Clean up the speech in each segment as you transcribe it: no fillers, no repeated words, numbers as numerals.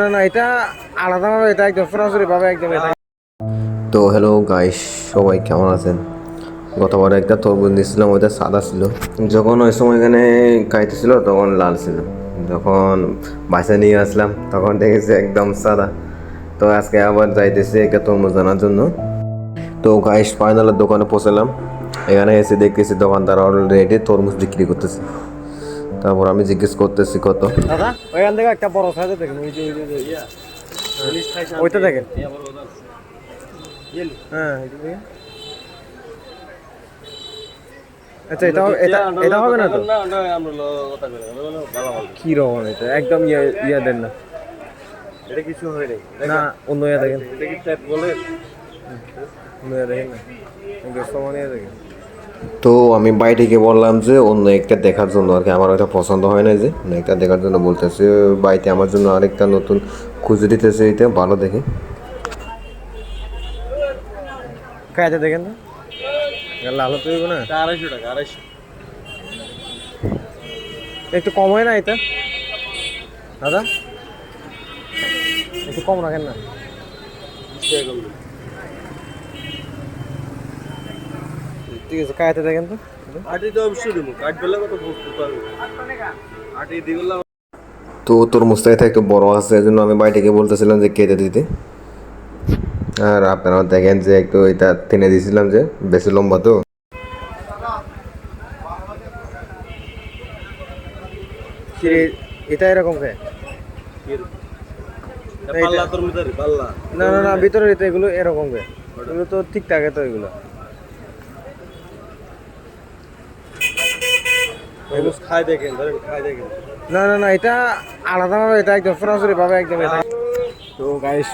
না না এটা আলাদাভাবে, এটা একদম সরাসরি ভাবে একদম এটা। তো হ্যালো গাইস, সবাই কেমন আছেন? গতবার একটা তরমুজ নিয়েছিলাম, ওইটা সাদা ছিল। যখন ওই সময় এখানে খাইতেছিল তখন লাল ছিল, যখন বাসা নিয়ে আসলাম তখন দেখেছি একদম সাদা। তো আজকে আবার যাইতেছি একটা তরমুজ আনার জন্য। তো গাইস ফাইনালের দোকানে পৌঁছালাম। এখানে এসে দেখতেছি দোকানদার অলরেডি তরমুজ বিক্রি করতেছে। তারপর আমি জিজ্ঞেস করতেছি কত। দাদা ওইখান থেকে একটা বড় সাইজে দেখেন, ওইটা দেখেন। হ্যাঁ আচ্ছা, এটা এটা এটা হবে না তো? কি রকম এটা একদম ইয়া দেন না, এটা কিছু হয় নাই না অন্য ইয়া দেখেন, এটা কি ট্যাপ বলে অন্য ইয়া দেখেন না, সমান ইয়া দেখেন। তো আমি বাইটিকে বললাম যে অন্য একটা দেখার জন্য আর কি, আমার ওইটা পছন্দ হয় না, যে অন্য একটা দেখার জন্য বলতেছে। বাইতে আমার জন্য আরেকটা নতুন খুঁজে দিতেছে, এটা ভালো দেখে। খাইতে দেখেন না, লাল হতে হইব না। 250 টাকা 250 একটু কম হয় না এটা দাদা? একটু কম রাখেন না। 20 টাকা কম ঠিক আছে, খাইতে দেখেন তো। আটি তো অবশ্যই দিব কাট বেলা কত বস্তু পাবে আটি দিগুলা তো তোর মুস্তাকিটা একটু বড় আছে, এই জন্য আমি বাইটিকে বলতেছিলাম যে কেটে দিতে। আর আপনারা দেখেন যে একটু এটা টেনে দিয়েছিলাম, যে বেশি লম্বা তো। এটা এরকম খায় পাল্লা তোর মধ্যে পাল্লা না না না, ভিতরে এটা এগুলো এরকম খায়, এগুলো তো ঠিক থাকে তো এগুলো। এগুলো খাই দেখেন ধরেন খাই দেখেন না না না, এটা আলাদাভাবে, এটা একদম সরাসরি ভাবে একদম এটা। তো গাইস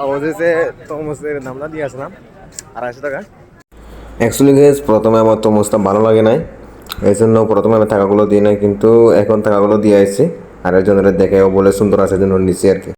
অবশেষে তরমুজের দামটা দিয়ে আসলাম 250 টাকা। অ্যাকচুয়ালি গেস প্রথমে আমার তরমুজটা ভালো লাগে নাই, এই জন্য প্রথমে আমি টাকাগুলো দিই নাই, কিন্তু এখন টাকাগুলো দিয়ে আসছি। আর একজনের দেখেও বলে সুন্দর আছে, জন্য নিচ্ছি আর কি।